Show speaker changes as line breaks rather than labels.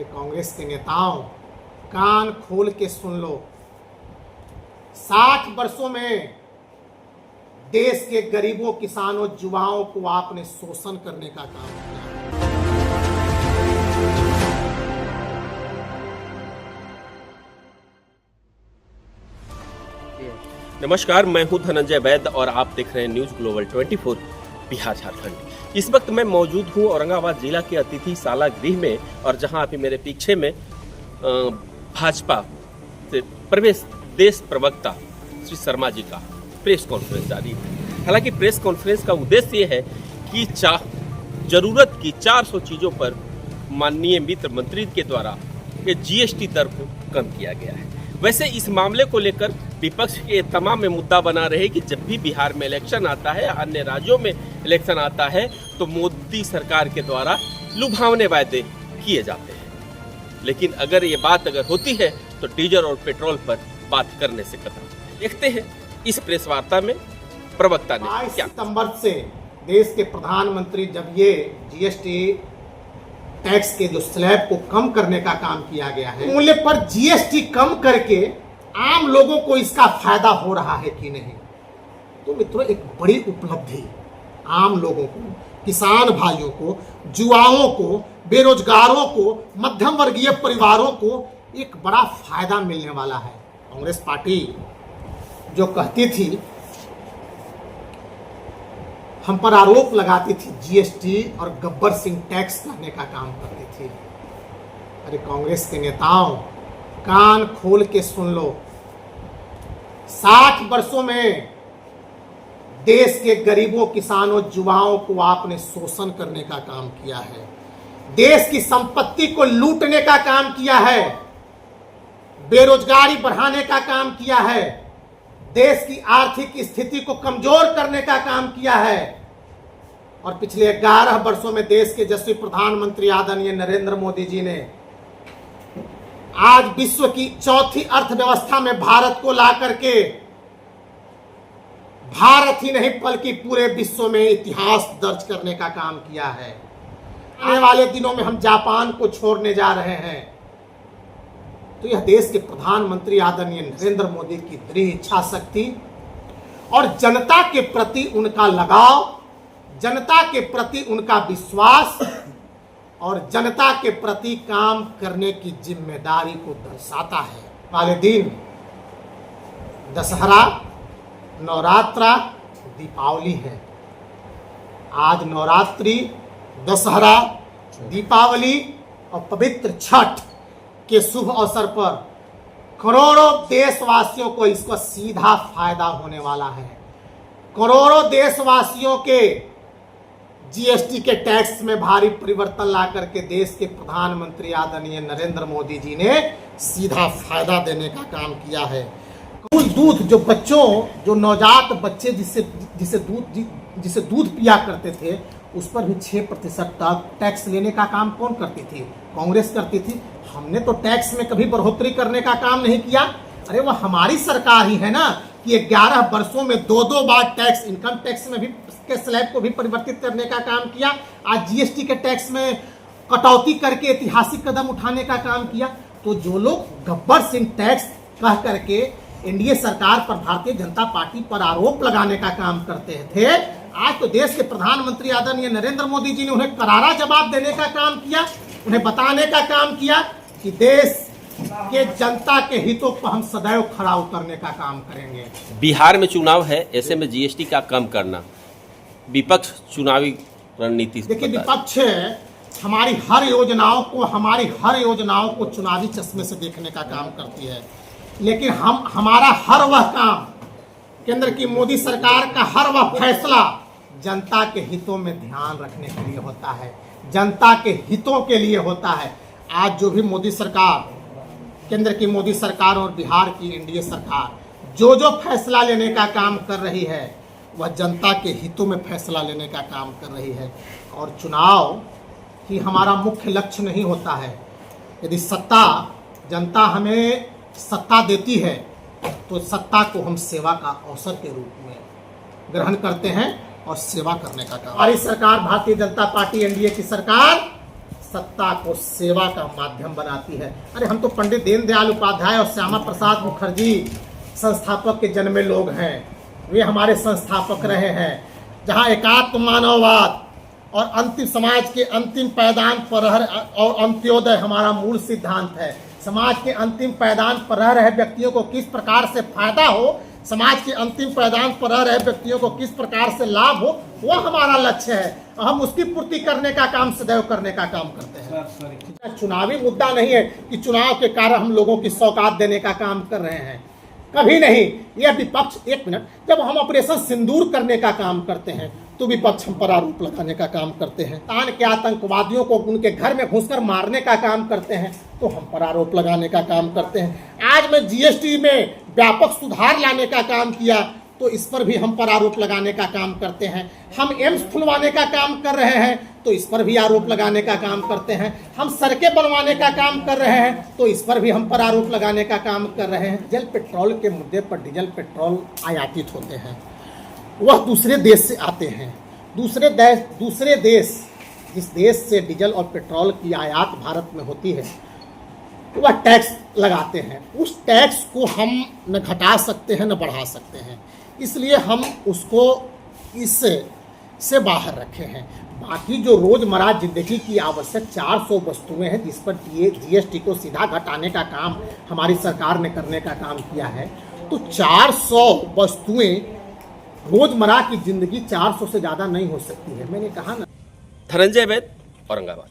अरे कांग्रेस के नेताओं, कान खोल के सुन लो। 60 वर्षों में देश के गरीबों, किसानों, युवाओं को आपने शोषण करने का काम किया।
नमस्कार, मैं हूं धनंजय वैद्य और आप देख रहे हैं न्यूज ग्लोबल 24 बिहार झारखंड। इस वक्त मैं मौजूद हूं औरंगाबाद जिला के अतिथिशाला गृह में, और जहां अभी मेरे पीछे में भाजपा से प्रवेश देश प्रवक्ता श्री शर्मा जी का प्रेस कॉन्फ्रेंस जारी है। हालांकि प्रेस कॉन्फ्रेंस का उद्देश्य ये है कि जरूरत की 400 चीज़ों पर माननीय वित्त मंत्री के द्वारा ये जीएसटी दर को कम किया गया है। वैसे इस मामले को लेकर विपक्ष के तमाम में मुद्दा बना रहे कि जब भी बिहार में इलेक्शन आता है, अन्य राज्यों में इलेक्शन आता है, तो मोदी सरकार के द्वारा लुभावने वादे किए जाते हैं। लेकिन अगर ये बात होती है तो डीजल और पेट्रोल पर बात करने से कतरा। देखते हैं इस प्रेस वार्ता में प्रवक्ता ने
22
क्या।
सितंबर से देश के प्रधानमंत्री जब ये जीएसटी टैक्स के जो स्लैब को कम करने का काम किया गया है, मूल्य पर जीएसटी कम करके आम लोगों को इसका फायदा हो रहा है कि नहीं, तो मित्रों एक बड़ी उपलब्धि आम लोगों को, किसान भाइयों को, युवाओं को, बेरोजगारों को, मध्यम वर्गीय परिवारों को एक बड़ा फायदा मिलने वाला है। कांग्रेस पार्टी जो कहती थी, हम पर आरोप लगाती थी जीएसटी और गब्बर सिंह टैक्स करने का काम करती थी। अरे कांग्रेस के नेताओं, कान खोल के सुन लो। 60 वर्षों में देश के गरीबों, किसानों, युवाओं को आपने शोषण करने का काम किया है। देश की संपत्ति को लूटने का काम किया है, बेरोजगारी बढ़ाने का काम किया है, देश की आर्थिक स्थिति को कमजोर करने का काम किया है। और पिछले 11 वर्षों में देश के यशस्वी प्रधानमंत्री आदरणीय नरेंद्र मोदी जी ने आज विश्व की चौथी अर्थव्यवस्था में भारत को ला करके भारत ही नहीं बल्कि पूरे विश्व में इतिहास दर्ज करने का काम किया है। आने वाले दिनों में हम जापान को छोड़ने जा रहे हैं। तो यह देश के प्रधानमंत्री आदरणीय नरेंद्र मोदी की दृढ़ इच्छा शक्ति और जनता के प्रति उनका लगाव, जनता के प्रति उनका विश्वास और जनता के प्रति काम करने की जिम्मेदारी को दर्शाता है। वाले दिन दशहरा, नवरात्रा, दीपावली है। आज नवरात्रि, दशहरा, दीपावली और पवित्र छठ के शुभ अवसर पर करोड़ों देशवासियों को इसका सीधा फायदा होने वाला है। करोड़ों देशवासियों के जीएसटी के टैक्स में भारी परिवर्तन ला करके देश के प्रधानमंत्री आदरणीय नरेंद्र मोदी जी ने सीधा फायदा देने का काम किया है। कुल दूध जो बच्चों, जो नवजात बच्चे जिसे दूध पिया करते थे, उस पर भी 6% टैक्स लेने का काम कौन करती थी? कांग्रेस करती थी। हमने तो टैक्स में कभी बढ़ोतरी करने का काम नहीं किया। अरे वह हमारी सरकार ही है ना कि 11 वर्षों में 2 बार टैक्स, इनकम टैक्स में भी के स्लैब को भी परिवर्तित करने का काम किया। आज जीएसटी के टैक्स में कटौती करके ऐतिहासिक कदम उठाने का काम किया। तो जो लोग गब्बर सिंह टैक्स कह करके एनडीए सरकार पर, भारतीय जनता पार्टी पर आरोप लगाने का काम करते थे, आज तो देश के प्रधानमंत्री आदरणीय नरेंद्र मोदी जी ने उन्हें करारा जवाब देने का काम किया, उन्हें बताने का काम किया कि देश के जनता के हितों पर हम सदैव खड़ा उतरने का काम करेंगे।
बिहार में चुनाव है, ऐसे में जीएसटी का कम करना, विपक्ष चुनावी रणनीति।
देखिए, विपक्ष हमारी हर योजनाओं को चुनावी चश्मे से देखने का काम करती है, लेकिन हमारा हर वह काम, केंद्र की मोदी सरकार का हर वह फैसला जनता के हितों में ध्यान रखने के लिए होता है, जनता के हितों के लिए होता है। आज जो भी मोदी सरकार, केंद्र की मोदी सरकार और बिहार की एनडीए सरकार जो फैसला लेने का काम कर रही है, वह जनता के हितों में फैसला लेने का काम कर रही है। और चुनाव ही हमारा मुख्य लक्ष्य नहीं होता है। यदि जनता हमें सत्ता देती है, तो सत्ता को हम सेवा का अवसर के रूप में ग्रहण करते हैं और सेवा करने का काम। हमारी सरकार, भारतीय जनता पार्टी एनडीए की सरकार, सत्ता को सेवा का माध्यम बनाती है। अरे हम तो पंडित दीनदयाल उपाध्याय और श्यामा प्रसाद मुखर्जी संस्थापक के जन्मे लोग हैं, वे हमारे संस्थापक रहे हैं, जहाँ एकात्म मानववाद और अंतिम समाज के अंतिम पैदान पर और अंत्योदय हमारा मूल सिद्धांत है। समाज के अंतिम पैदान पर रह रहे व्यक्तियों को किस प्रकार से फायदा हो, समाज के अंतिम पैदान पर रह रहे व्यक्तियों को किस प्रकार से लाभ हो, वह हमारा लक्ष्य है। हम उसकी पूर्ति करने का काम सदैव करने का काम करते हैं। चुनावी मुद्दा नहीं है कि चुनाव के कारण हम लोगों की सौगात देने का काम कर रहे हैं, कभी नहीं। यह विपक्ष, एक मिनट, जब हम ऑपरेशन सिंदूर करने का काम करते हैं तो विपक्ष हम पर आरोप लगाने का काम करते हैं। तान के आतंकवादियों को उनके घर में घुसकर मारने का काम करते हैं तो हम पर आरोप लगाने का काम करते हैं। आज मैं जीएसटी में व्यापक सुधार लाने का काम किया तो इस पर भी हम पर आरोप लगाने का काम करते हैं। हम एम्स खुलवाने का काम कर रहे हैं तो इस पर भी आरोप लगाने का काम करते हैं। हम सड़कें बनवाने का काम कर रहे हैं तो इस पर भी हम पर आरोप लगाने का काम कर रहे हैं। डीजल पेट्रोल के मुद्दे पर डीजल पेट्रोल आयातित होते हैं, वह दूसरे देश से आते हैं। दूसरे देश जिस देश से डीजल और पेट्रोल की आयात भारत में होती है वह टैक्स लगाते हैं। उस टैक्स को हम न घटा सकते हैं न बढ़ा सकते हैं, इसलिए हम उसको इससे बाहर रखे हैं। बाकी जो रोज़मर्रा ज़िंदगी की आवश्यक 400 वस्तुएं हैं जिस पर जीएसटी को सीधा घटाने का काम हमारी सरकार ने करने का काम किया है, तो 400 वस्तुएं रोज़मर्रा की ज़िंदगी 400 से ज़्यादा नहीं हो सकती है। मैंने कहा ना।
धनंजय वैद, औरंगाबाद।